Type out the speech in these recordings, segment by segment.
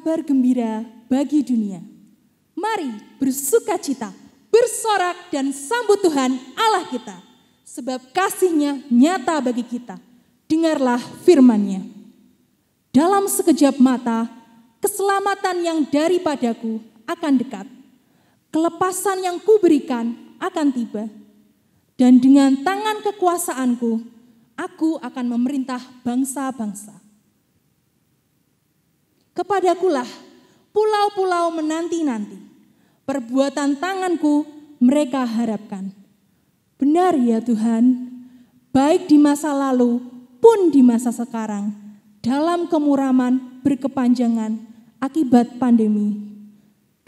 kabar gembira bagi dunia. Mari bersukacita, bersorak dan sambut Tuhan Allah kita, sebab kasih-Nya nyata bagi kita. Dengarlah firman-Nya. Dalam sekejap mata, keselamatan yang daripadaku akan dekat. Kelepasan yang kuberikan akan tiba. Dan dengan tangan kekuasaanku, aku akan memerintah bangsa-bangsa. Kepadakulah pulau-pulau menanti-nanti. Perbuatan tanganku mereka harapkan. Benar ya Tuhan, baik di masa lalu pun di masa sekarang, dalam kemuraman berkepanjangan akibat pandemi.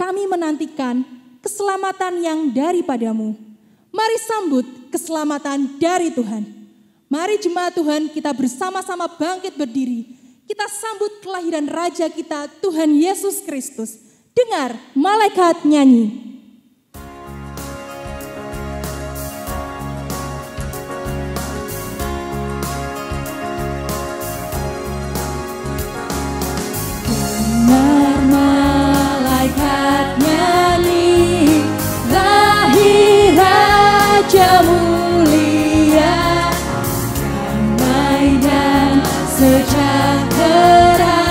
Kami menantikan keselamatan yang daripadamu. Mari sambut keselamatan dari Tuhan. Mari jemaat Tuhan kita bersama-sama bangkit berdiri. Kita sambut kelahiran Raja kita, Tuhan Yesus Kristus. Dengar malaikat nyanyi. Dengar malaikat nyanyi, lahir Raja mulia, damai dan sejahtera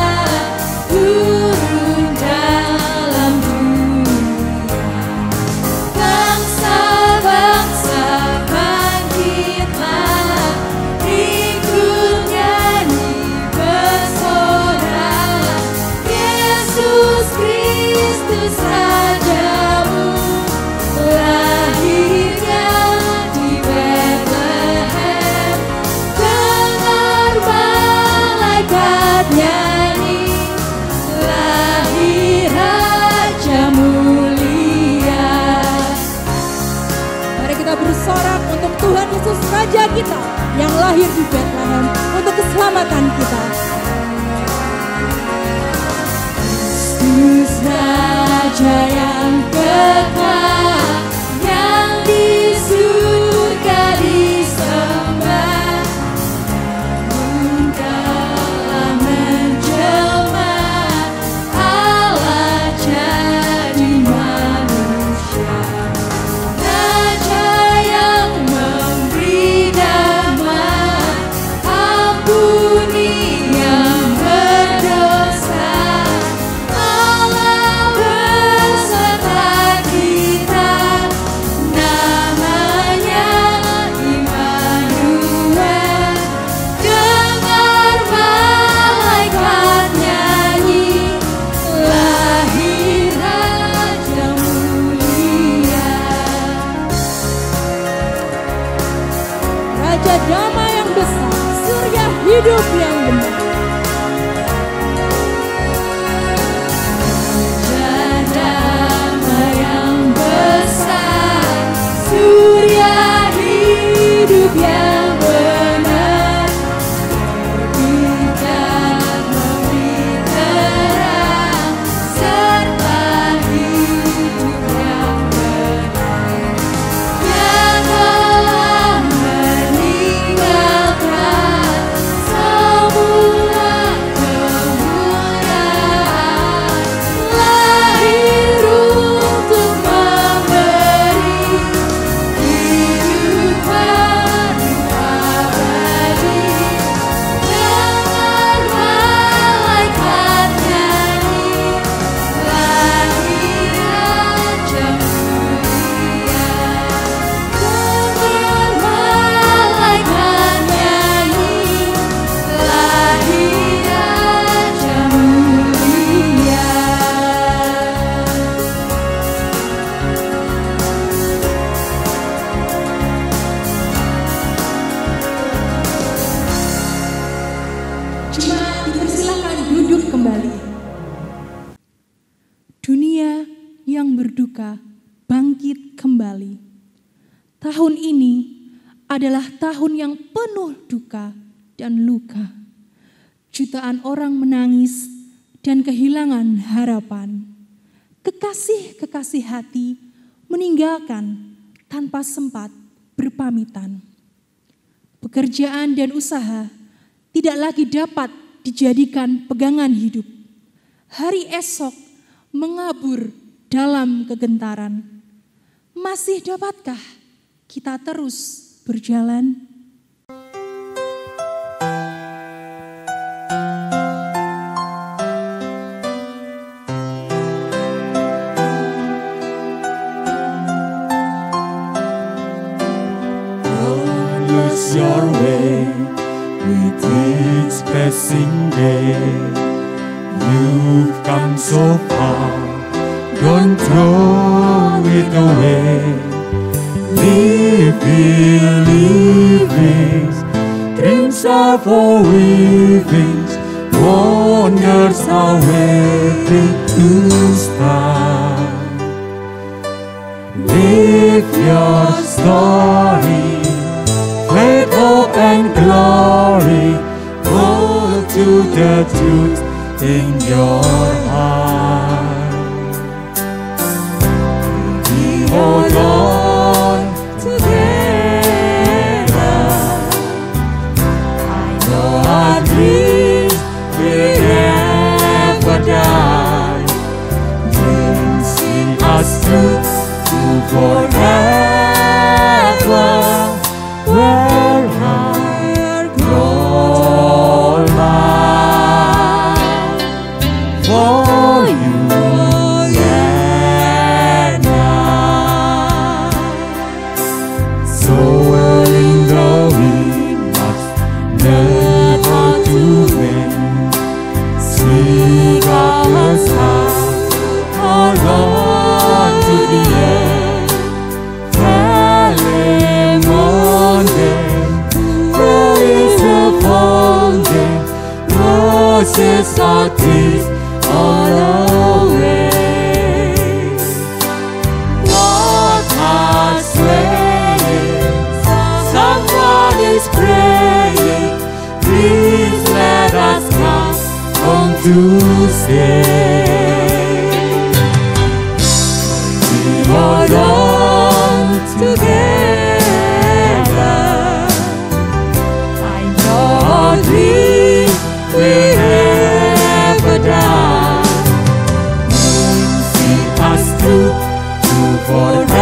turun dalam dunia. Bangsa-bangsa bangkitlah, ikut nyanyi bersorak. Yesus Kristus Rajamu, lahirnya di Bethlehem. Dengar malaikat nyanyi, lahir Raja mulia. Mari kita bersorak untuk Tuhan Yesus Raja kita yang lahir di Bethlehem untuk keselamatan kita. Kristus Raja yang kekal, yang di surga disembah, namun telah menjelma, Allah jadi manusia. Raja yang memberi damai, ampuni yang berdosa. Allah beserta kita, namanya Immanuel. Dengar malaikat nyanyi, lahir Raja mulia. Raja damai yang besar, surya hidup yang benar. Raja damai yang besar, surya hidup yang benar. Terbitlah memberi terang, serta hidup yang benar. Dia telah meninggalkan semua kemuliaan, lahir untuk memberi hidup baru abadi. Dengar malaikat nyanyi, lahir Raja mulia. Dengar malaikat nyanyi, lahir Raja mulia. Jemaat dipersilakan duduk kembali. Dunia yang berduka bangkit kembali. Tahun ini adalah tahun yang penuh duka dan luka. Jutaan orang menangis dan kehilangan harapan. Kekasih-kekasih hati meninggalkan tanpa sempat berpamitan. Pekerjaan dan usaha tidak lagi dapat dijadikan pegangan hidup. hari esok mengabur dalam kegentaran. Masih dapatkah kita terus berjalan? Don't lose your way with each passing day. You've come so far, don't throw it away. Live believings, dreams are for weavings, wonders are waiting to start. Live your story, faith, hope and glory, hold to the truth in your heart. We hold on together. I know our dreams will never die. Dreams in us through to forever, where higher grow mine for you and I. Soaring though we must learn how to win, sing our song, hold on to the end. There is a fountain, roses are trees all away. What hearts swaying, someone is praying, please let us come home to stay. We hold on together. I know our dreams will never die. Dreams see us through to forever,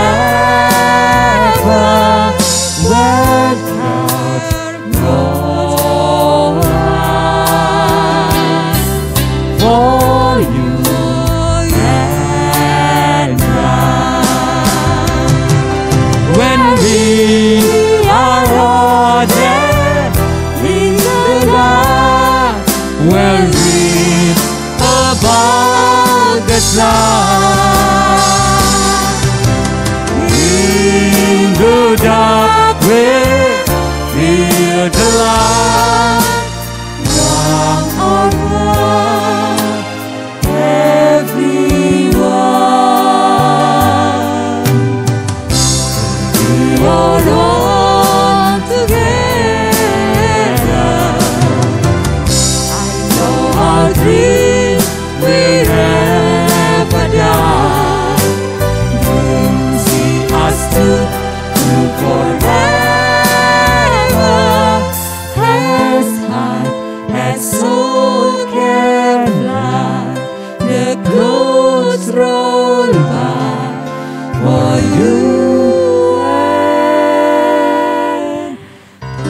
when God knows for you and I. When we are all there in the dark, we'll read about the sun. In the dark we'll feel the light, young or old, everyone. We hold on together. I know our dreams will never die. Dreams see us through to forever, as high as soul can fly. The clouds roll by for you and I.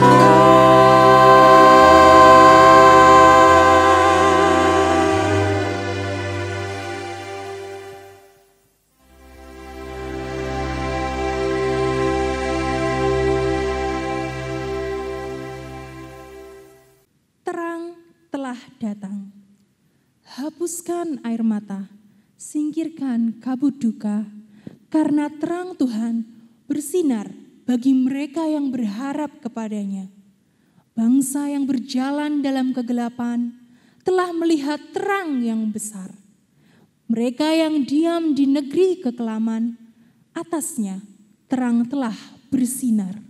Terang telah datang. Hapuskan air mata, singkirkan kabut duka, karena terang Tuhan bersinar bagi mereka yang berharap kepadanya. Bangsa yang berjalan dalam kegelapan telah melihat terang yang besar. Mereka yang diam di negeri kekelaman, atasnya terang telah bersinar.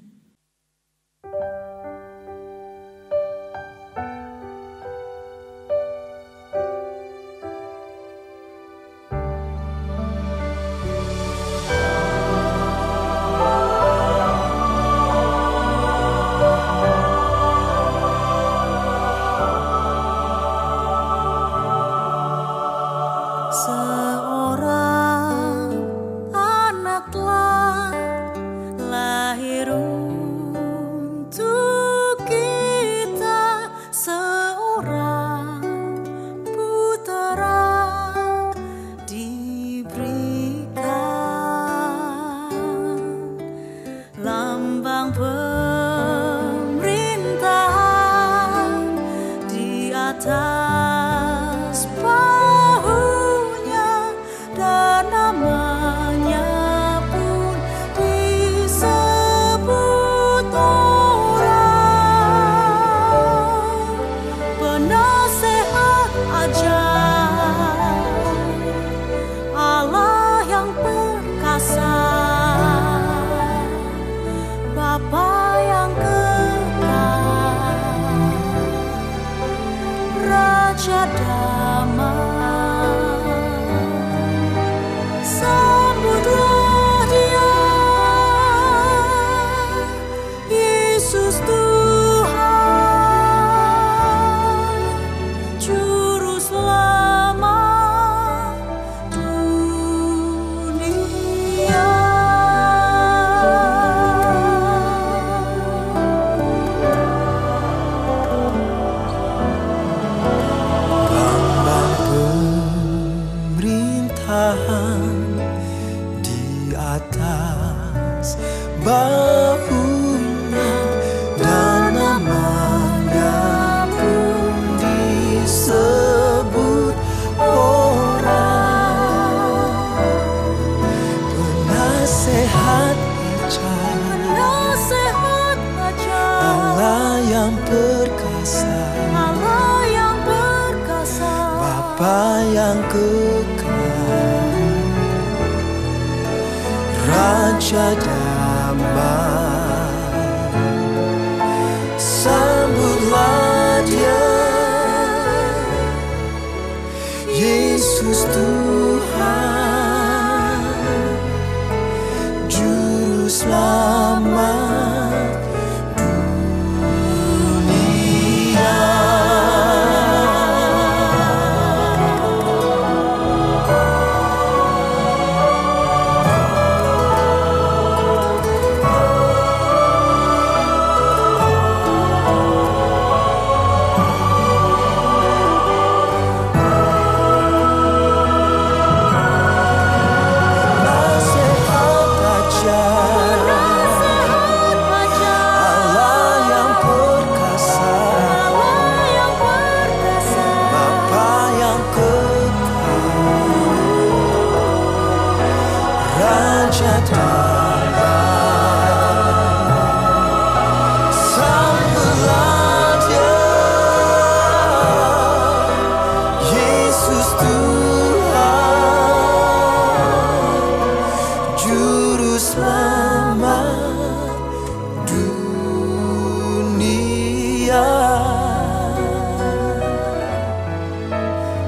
seorang putera diberikan, lambang pemerintahan di atas bahunya, dan namanya pun disebut orang penasehat ajaib, Allah yang perkasa, Bapa yang kekal, Raja damai. Sambutlah Dia, Yesus Tuhan, Juru Selamat dunia. Lambang pemerintahan di atas bahunya, dan namanya pun disebut orang penasehat ajaib, Penasehat ajaib, Allah yang perkasa, Allah yang perkasa, Bapa yang kekal, Raja damai. Sambutlah Dia, Yesus Tuhan, Juru Selamat dunia.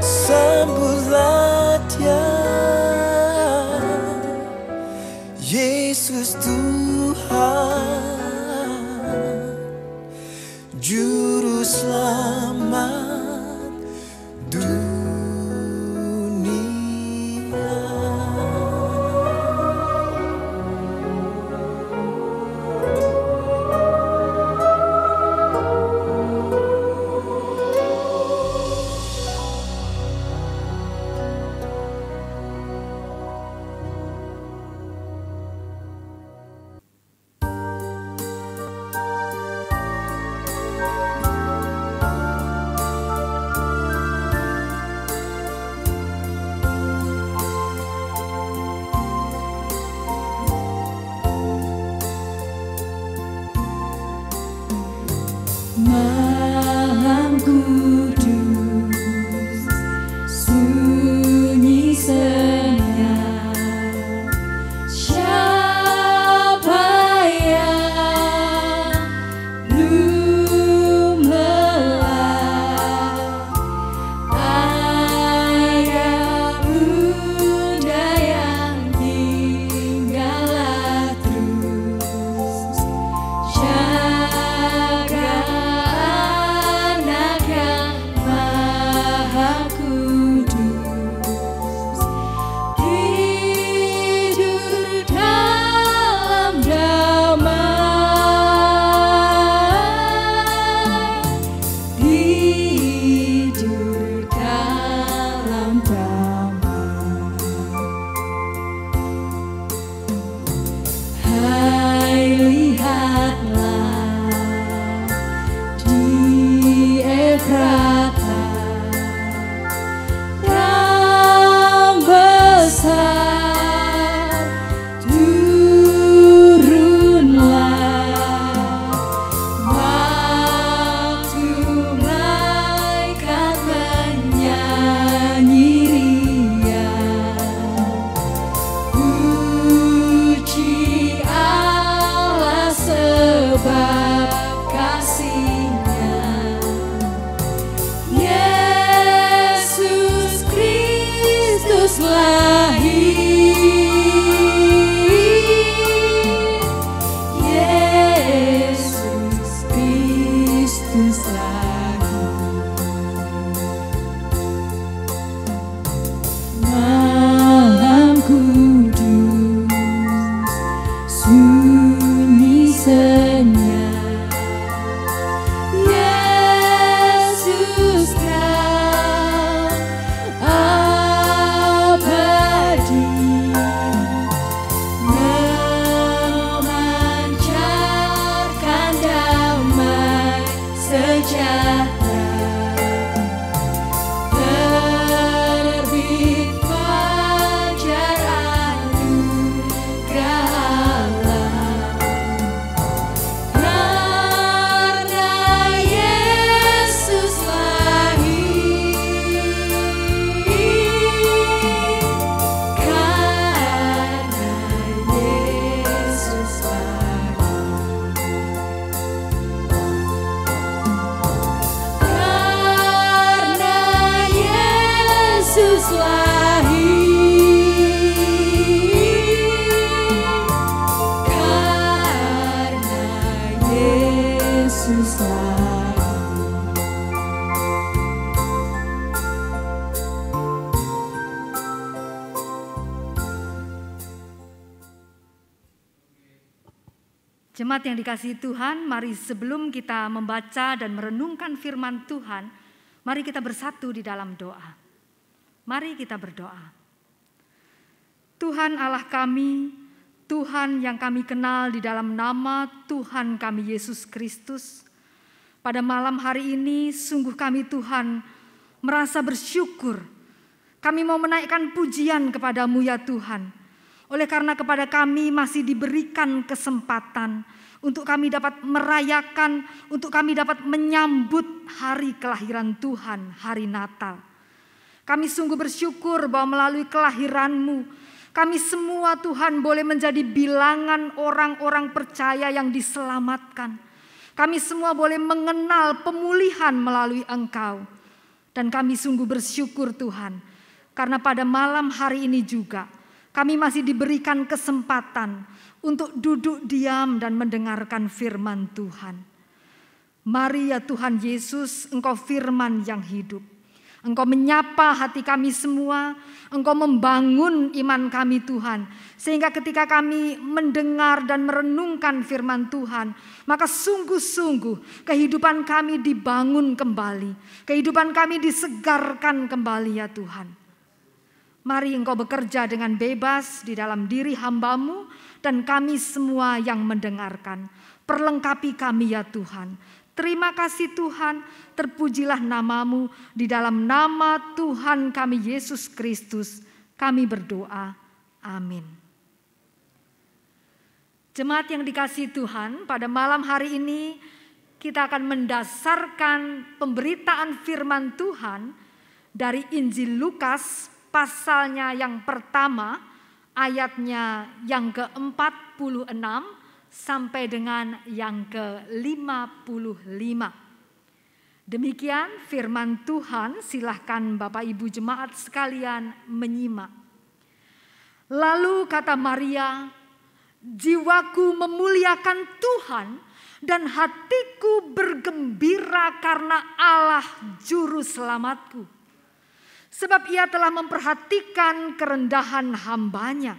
Sambutlah Dia, Yesus Tuhan, Juru Selamat dunia. Jemaat yang dikasihi Tuhan, mari sebelum kita membaca dan merenungkan firman Tuhan, mari kita bersatu di dalam doa. Mari kita berdoa. Tuhan Allah kami, Tuhan yang kami kenal di dalam nama Tuhan kami Yesus Kristus, pada malam hari ini sungguh kami Tuhan merasa bersyukur. Kami mau menaikkan pujian kepadamu ya Tuhan. Oleh karena kepada kami masih diberikan kesempatan untuk kami dapat merayakan, untuk kami dapat menyambut hari kelahiran Tuhan, hari Natal. Kami sungguh bersyukur bahwa melalui kelahiran-Mu, kami semua Tuhan boleh menjadi bilangan orang-orang percaya yang diselamatkan. Kami semua boleh mengenal pemulihan melalui Engkau. Dan kami sungguh bersyukur Tuhan, karena pada malam hari ini juga kami masih diberikan kesempatan untuk duduk diam dan mendengarkan firman Tuhan. Mari ya Tuhan Yesus, Engkau firman yang hidup. Engkau menyapa hati kami semua, Engkau membangun iman kami Tuhan. Sehingga ketika kami mendengar dan merenungkan firman Tuhan, maka sungguh-sungguh kehidupan kami dibangun kembali. Kehidupan kami disegarkan kembali ya Tuhan. Mari Engkau bekerja dengan bebas di dalam diri hamba-Mu dan kami semua yang mendengarkan. Perlengkapi kami ya Tuhan. Terima kasih Tuhan, terpujilah nama-Mu di dalam nama Tuhan kami Yesus Kristus. Kami berdoa, amin. Jemaat yang dikasihi Tuhan, pada malam hari ini kita akan mendasarkan pemberitaan firman Tuhan dari Injil Lukas pasalnya yang pertama, ayatnya yang ke-46 sampai dengan yang ke-55. Demikian firman Tuhan, silahkan Bapak Ibu jemaat sekalian menyimak. Lalu kata Maria, jiwaku memuliakan Tuhan dan hatiku bergembira karena Allah juru selamatku. Sebab ia telah memperhatikan kerendahan hamba-Nya.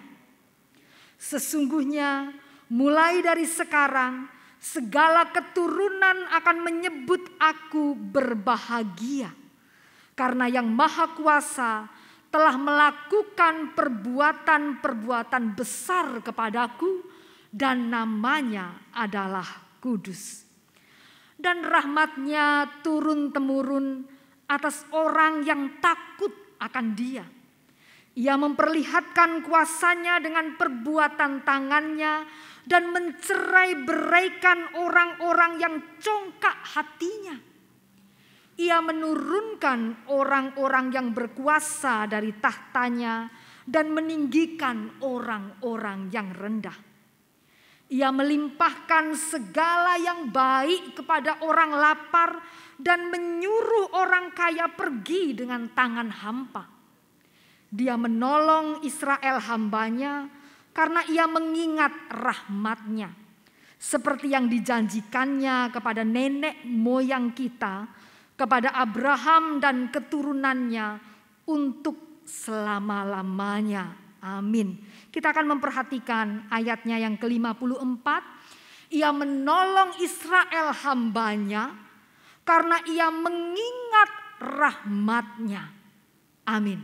Sesungguhnya mulai dari sekarang segala keturunan akan menyebut aku berbahagia. Karena Yang Maha Kuasa telah melakukan perbuatan-perbuatan besar kepadaku dan namanya adalah kudus. Dan rahmat-Nya turun-temurun atas orang yang takut akan Dia. Ia memperlihatkan kuasa-Nya dengan perbuatan tangan-Nya dan mencerai-beraikan orang-orang yang congkak hatinya. Ia menurunkan orang-orang yang berkuasa dari tahtanya dan meninggikan orang-orang yang rendah. Ia melimpahkan segala yang baik kepada orang lapar dan menyuruh orang kaya pergi dengan tangan hampa. Dia menolong Israel hamba-Nya karena ia mengingat rahmat-Nya. Seperti yang dijanjikannya kepada nenek moyang kita, kepada Abraham dan keturunannya untuk selama-lamanya. Amin. Kita akan memperhatikan ayatnya yang ke-54. Ia menolong Israel hamba-Nya karena ia mengingat rahmat-Nya. Amin.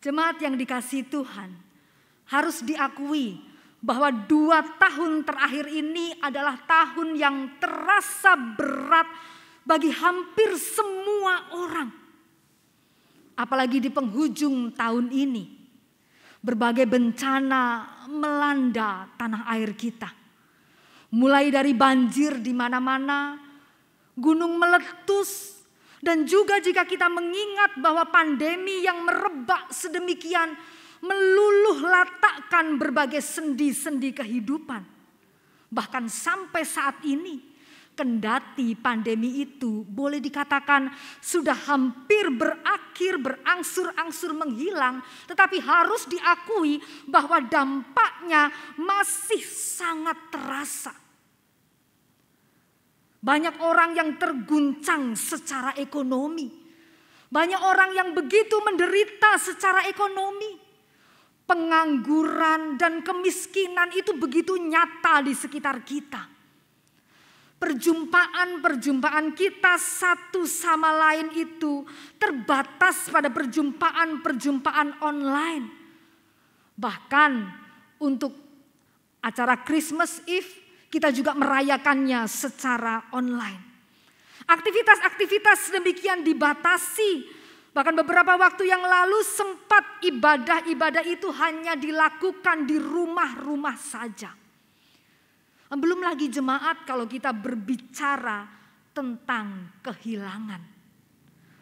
Jemaat yang dikasihi Tuhan, harus diakui bahwa 2 tahun terakhir ini adalah tahun yang terasa berat bagi hampir semua orang. Apalagi di penghujung tahun ini. Berbagai bencana melanda tanah air kita. Mulai dari banjir di mana-mana, gunung meletus, dan juga jika kita mengingat bahwa pandemi yang merebak sedemikian meluluh latakkan berbagai sendi-sendi kehidupan. Bahkan sampai saat ini, kendati pandemi itu boleh dikatakan sudah hampir berakhir, berangsur-angsur menghilang, tetapi harus diakui bahwa dampaknya masih sangat terasa. Banyak orang yang terguncang secara ekonomi. Banyak orang yang begitu menderita secara ekonomi. pengangguran, dan kemiskinan itu begitu nyata di sekitar kita. Perjumpaan-perjumpaan kita satu sama lain itu terbatas pada perjumpaan-perjumpaan online. Bahkan untuk acara Christmas Eve kita juga merayakannya secara online. Aktivitas-aktivitas demikian dibatasi. Bahkan beberapa waktu yang lalu sempat ibadah-ibadah itu hanya dilakukan di rumah-rumah saja. Belum lagi jemaat kalau kita berbicara tentang kehilangan.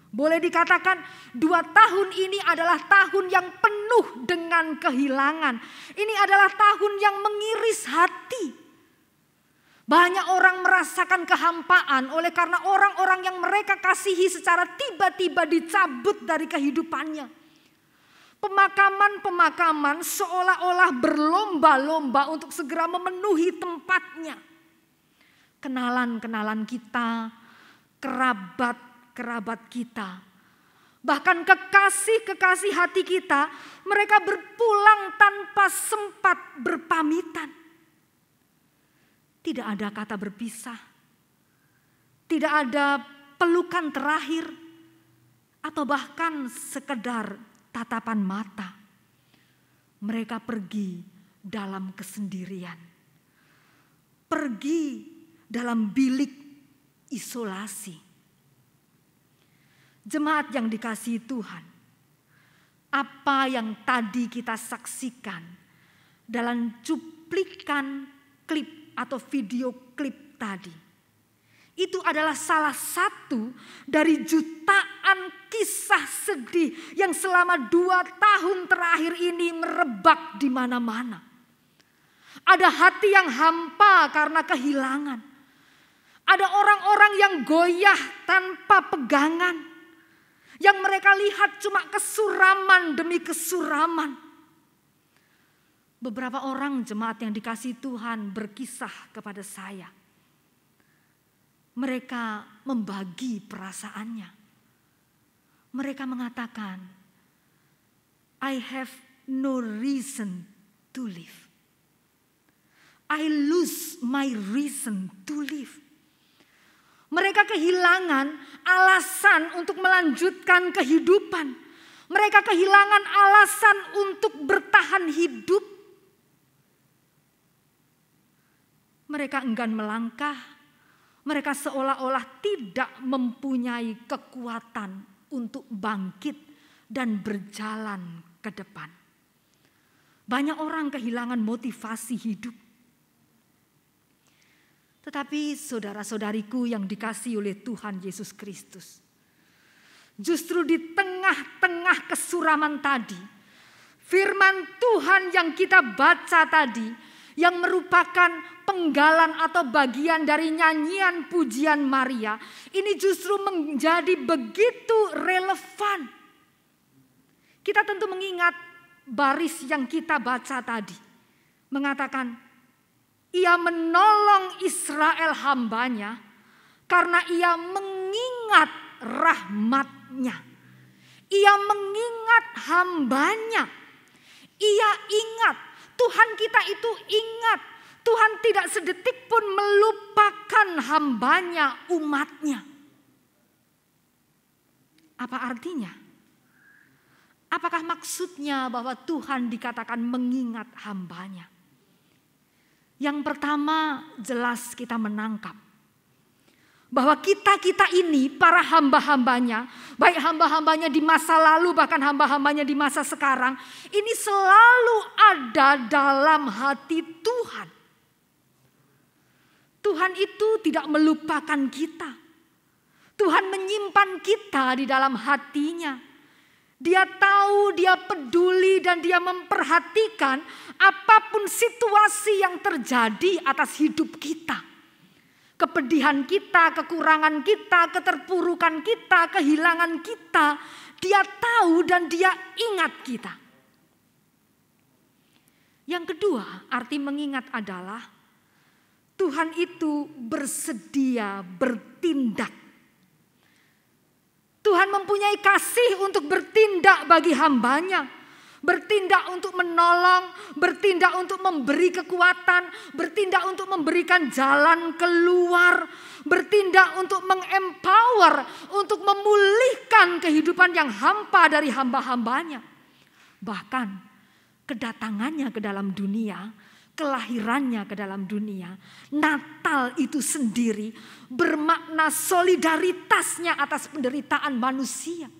Boleh dikatakan 2 tahun ini adalah tahun yang penuh dengan kehilangan. Ini adalah tahun yang mengiris hati. Banyak orang merasakan kehampaan oleh karena orang-orang yang mereka kasihi secara tiba-tiba dicabut dari kehidupannya. Pemakaman-pemakaman seolah-olah berlomba-lomba untuk segera memenuhi tempatnya. Kenalan-kenalan kita, kerabat-kerabat kita, bahkan kekasih-kekasih hati kita, mereka berpulang tanpa sempat berpamitan. Tidak ada kata berpisah, tidak ada pelukan terakhir, atau bahkan sekedar tatapan mata. Mereka pergi dalam kesendirian, pergi dalam bilik isolasi. Jemaat yang dikasihi Tuhan, apa yang tadi kita saksikan dalam cuplikan klip atau video klip tadi, itu adalah salah satu dari jutaan kisah sedih yang selama 2 tahun terakhir ini merebak di mana-mana. Ada hati yang hampa karena kehilangan. Ada orang-orang yang goyah tanpa pegangan. Yang mereka lihat cuma kesuraman demi kesuraman. Beberapa orang jemaat yang dikasihi Tuhan berkisah kepada saya. Mereka membagi perasaannya. Mereka mengatakan, I have no reason to live. I lose my reason to live. Mereka kehilangan alasan untuk melanjutkan kehidupan. Mereka kehilangan alasan untuk bertahan hidup. Mereka enggan melangkah. Mereka seolah-olah tidak mempunyai kekuatan untuk bangkit dan berjalan ke depan. Banyak orang kehilangan motivasi hidup. Tetapi saudara-saudariku yang dikasihi oleh Tuhan Yesus Kristus, justru di tengah-tengah kesuraman tadi, firman Tuhan yang kita baca tadi, yang merupakan penggalan atau bagian dari nyanyian pujian Maria, ini justru menjadi begitu relevan. Kita tentu mengingat baris yang kita baca tadi, mengatakan, Ia menolong Israel hambanya karena ia mengingat rahmat-Nya. Ia mengingat hambanya. Ia ingat, Tuhan kita itu ingat. Tuhan tidak sedetik pun melupakan hambanya, umat-Nya. Apa artinya? Apakah maksudnya bahwa Tuhan dikatakan mengingat hambanya? Yang pertama jelas kita menangkap bahwa kita ini para hamba-hambanya, baik hamba-hambanya di masa lalu bahkan hamba-hambanya di masa sekarang, ini selalu ada dalam hati Tuhan. Tuhan itu tidak melupakan kita. Tuhan menyimpan kita di dalam hatinya. Dia tahu, dia peduli dan dia memperhatikan apapun situasi yang terjadi atas hidup kita. Kepedihan kita, kekurangan kita, keterpurukan kita, kehilangan kita. Dia tahu dan dia ingat kita. Yang kedua, arti mengingat adalah Tuhan itu bersedia bertindak. Tuhan mempunyai kasih untuk bertindak bagi hambanya. bertindak untuk menolong, bertindak untuk memberi kekuatan, bertindak untuk memberikan jalan keluar, bertindak untuk mengempower, untuk memulihkan kehidupan yang hampa dari hamba-hambanya. Bahkan kedatangannya ke dalam dunia, kelahirannya ke dalam dunia, Natal itu sendiri bermakna solidaritasnya atas penderitaan manusia.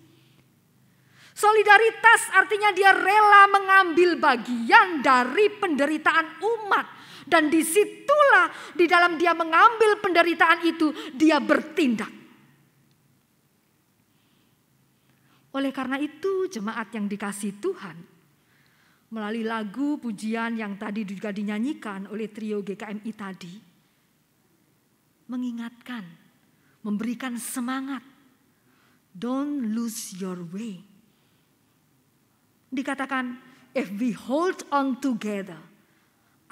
Solidaritas artinya dia rela mengambil bagian dari penderitaan umat. Dan disitulah di dalam dia mengambil penderitaan itu dia bertindak. Oleh karena itu jemaat yang dikasihi Tuhan, melalui lagu pujian yang tadi juga dinyanyikan oleh trio GKMI tadi, mengingatkan, memberikan semangat. Don't lose your way. Dikatakan, if we hold on together,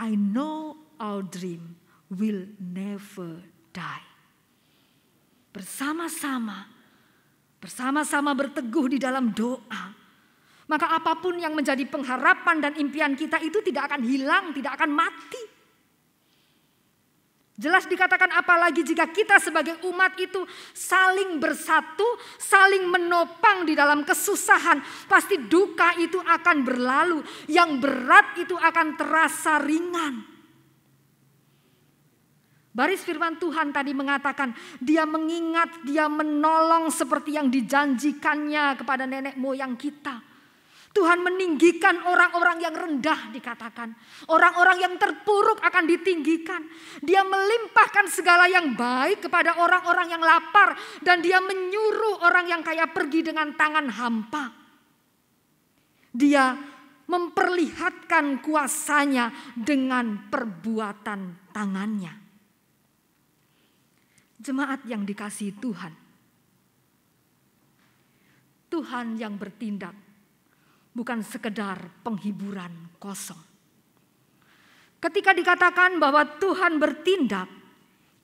I know our dream will never die. Bersama-sama berteguh di dalam doa, maka apapun yang menjadi pengharapan dan impian kita itu tidak akan hilang, tidak akan mati. Jelas dikatakan apalagi jika kita sebagai umat itu saling bersatu, saling menopang di dalam kesusahan, pasti duka itu akan berlalu, yang berat itu akan terasa ringan. Baris firman Tuhan tadi mengatakan, dia mengingat, dia menolong seperti yang dijanjikannya kepada nenek moyang kita. Tuhan meninggikan orang-orang yang rendah dikatakan. Orang-orang yang terpuruk akan ditinggikan. Dia melimpahkan segala yang baik kepada orang-orang yang lapar. Dan dia menyuruh orang yang kaya pergi dengan tangan hampa. Dia memperlihatkan kuasanya dengan perbuatan tangannya. Jemaat yang dikasihi Tuhan. Tuhan yang bertindak. Bukan sekedar penghiburan kosong. Ketika dikatakan bahwa Tuhan bertindak,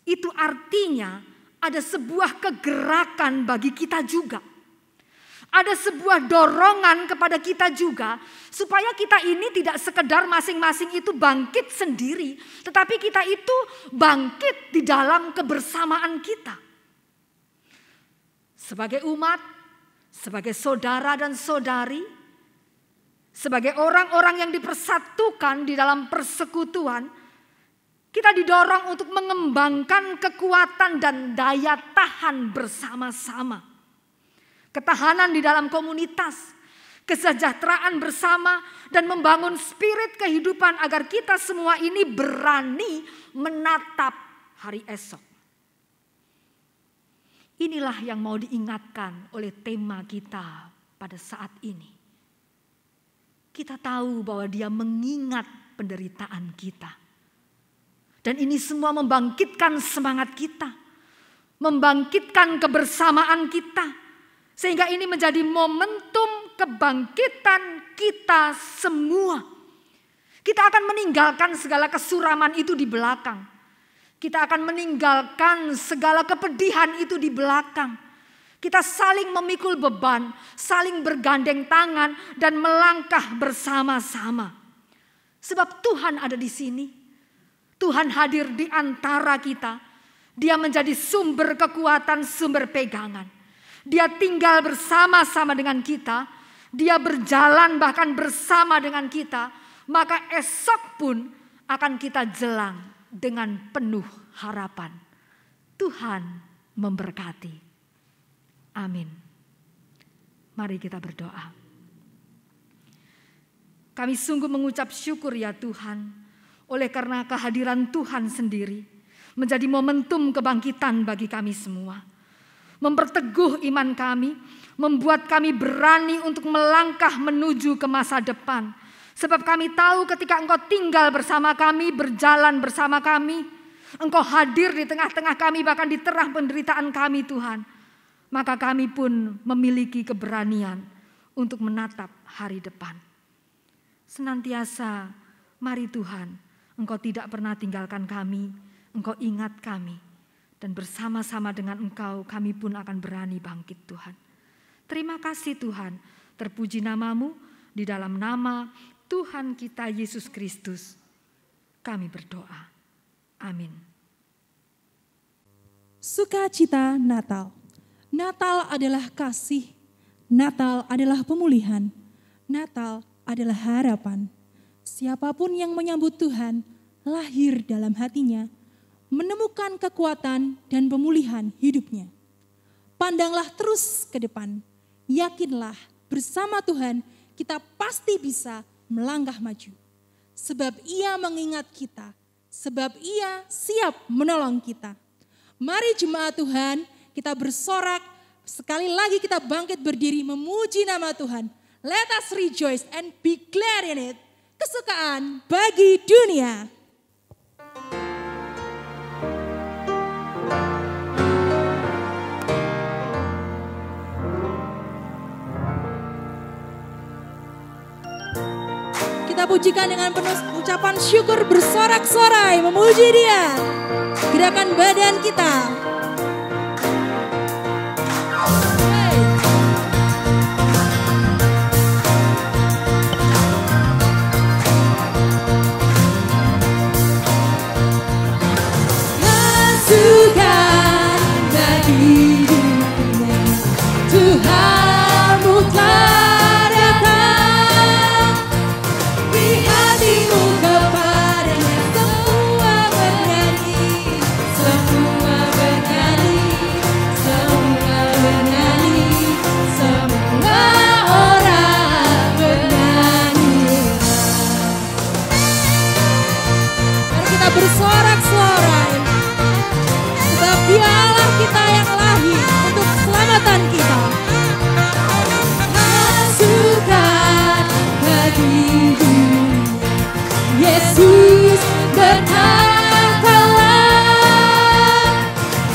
itu artinya ada sebuah kegerakan bagi kita juga. Ada sebuah dorongan kepada kita juga, supaya kita ini tidak sekedar masing-masing itu bangkit sendiri, tetapi kita itu bangkit di dalam kebersamaan kita. Sebagai umat, sebagai saudara dan saudari, sebagai orang-orang yang dipersatukan di dalam persekutuan, kita didorong untuk mengembangkan kekuatan dan daya tahan bersama-sama. Ketahanan di dalam komunitas, kesejahteraan bersama, dan membangun spirit kehidupan agar kita semua ini berani menatap hari esok. Inilah yang mau diingatkan oleh tema kita pada saat ini. Kita tahu bahwa dia mengingat penderitaan kita. Dan ini semua membangkitkan semangat kita. Membangkitkan kebersamaan kita. Sehingga ini menjadi momentum kebangkitan kita semua. Kita akan meninggalkan segala kesuraman itu di belakang. Kita akan meninggalkan segala kepedihan itu di belakang. Kita saling memikul beban, saling bergandeng tangan dan melangkah bersama-sama. Sebab Tuhan ada di sini. Tuhan hadir di antara kita. Dia menjadi sumber kekuatan, sumber pegangan. Dia tinggal bersama-sama dengan kita. Dia berjalan bahkan bersama dengan kita. Maka esok pun akan kita jelang dengan penuh harapan. Tuhan memberkati. Amin. Mari kita berdoa. Kami sungguh mengucap syukur ya Tuhan, oleh karena kehadiran Tuhan sendiri menjadi momentum kebangkitan bagi kami semua. Memperteguh iman kami, membuat kami berani untuk melangkah menuju ke masa depan. Sebab kami tahu ketika Engkau tinggal bersama kami, berjalan bersama kami, Engkau hadir di tengah-tengah kami, bahkan di tengah penderitaan kami Tuhan. Maka kami pun memiliki keberanian untuk menatap hari depan. Senantiasa, mari Tuhan, Engkau tidak pernah tinggalkan kami, Engkau ingat kami. Dan bersama-sama dengan Engkau, kami pun akan berani bangkit Tuhan. Terima kasih Tuhan, terpuji nama-Mu, Di dalam nama Tuhan kita Yesus Kristus, kami berdoa. Amin. Sukacita Natal. Natal adalah kasih. Natal adalah pemulihan. Natal adalah harapan. Siapapun yang menyambut Tuhan, lahir dalam hatinya, menemukan kekuatan dan pemulihan hidupnya. Pandanglah terus ke depan. Yakinlah bersama Tuhan kita pasti bisa melangkah maju. Sebab Ia mengingat kita. Sebab Ia siap menolong kita. Mari jemaat Tuhan, kita bersorak. Sekali lagi kita bangkit berdiri memuji nama Tuhan. Let us rejoice and be glad in it. Kesukaan bagi dunia. Kita pujikan dengan penuh ucapan syukur, bersorak-sorai, memuji Dia. Gerakan badan kita. Kesukaan bagi dunia, Tuhanmu telah datang. Di hatimu kepadanya semua bernyanyi, semua bernyanyi, semua bernyanyi, semua orang bernyanyi. Mari kita bersorak-sorai, sebab Dialah kita yang lahir untuk keselamatan kita. Kesukaan bagi dunia, Yesus berkatalah,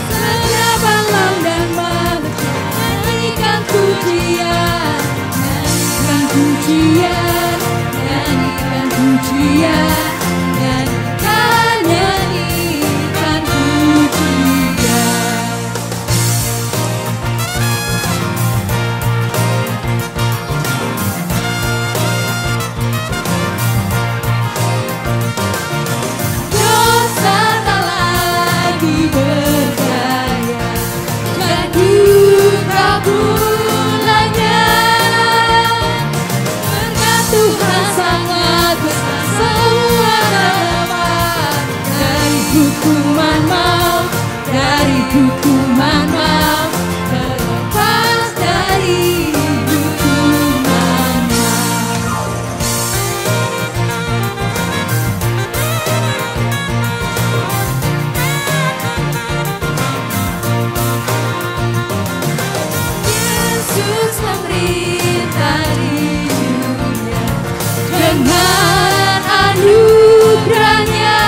setiap malam dan malam nyanyikan pujian, nyanyikan pujian, nyanyikan pujian, nyanyikan, nyanyikan pujian. Dosa tak lagi berdaya, dan duka mulanya. Berkat Tuhan sangat besar semua harapan, dari hukuman maut, dari hukuman maut, terlepas dari hukuman maut. Yesus memerintah di dunia dengan anugerahnya.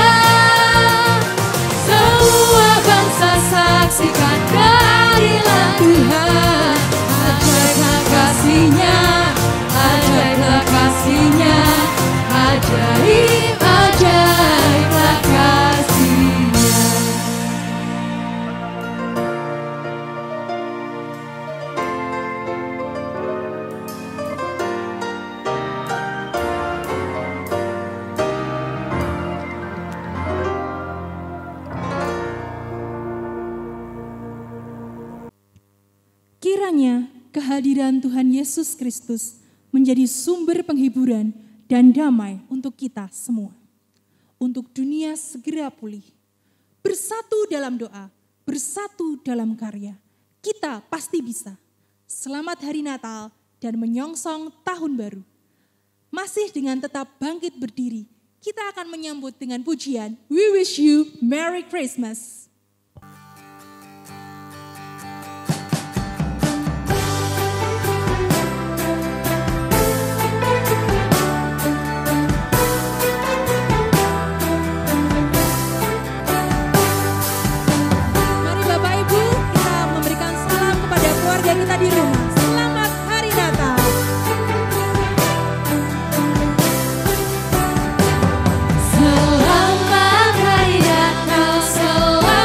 Semua bangsa saksikan keadilan Tuhan. Ajaiblah kasih-Nya, ajaiblah kasih-Nya, ajaib, ajaiblah kasih-Nya. Kiranya kehadiran Tuhan Yesus Kristus menjadi sumber penghiburan dan damai untuk kita semua. Untuk dunia segera pulih. Bersatu dalam doa, bersatu dalam karya. Kita pasti bisa. Selamat Hari Natal dan menyongsong Tahun Baru. Masih dengan tetap bangkit berdiri, kita akan menyambut dengan pujian We Wish You Merry Christmas. Mari Bapak Ibu, kita memberikan salam kepada keluarga kita di rumah. Selamat Hari Natal. Selamat Hari Natal, selamat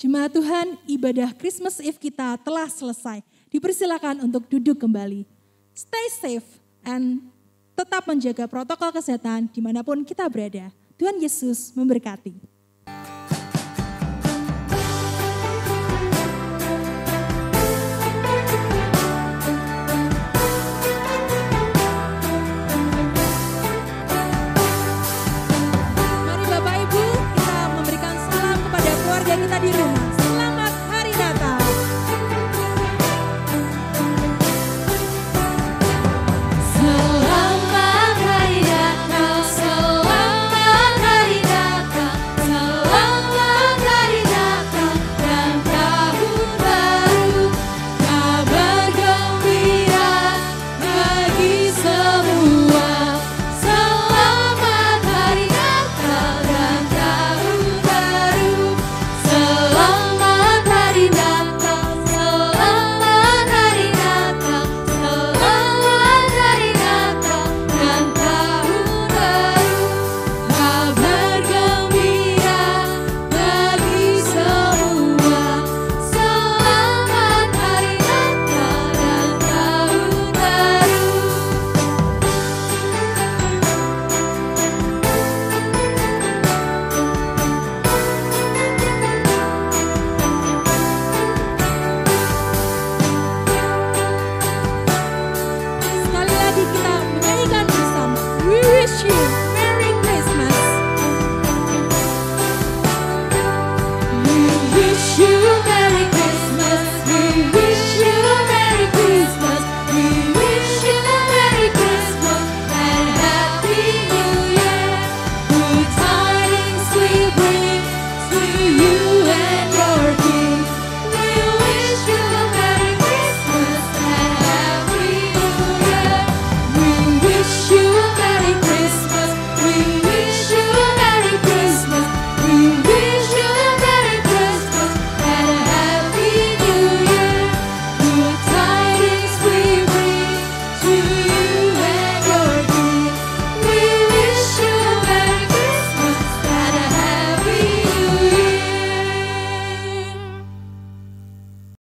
Jemaat Tuhan, ibadah Christmas Eve kita telah selesai. Dipersilakan untuk duduk kembali. Stay safe and tetap menjaga protokol kesehatan dimanapun kita berada. Tuhan Yesus memberkati.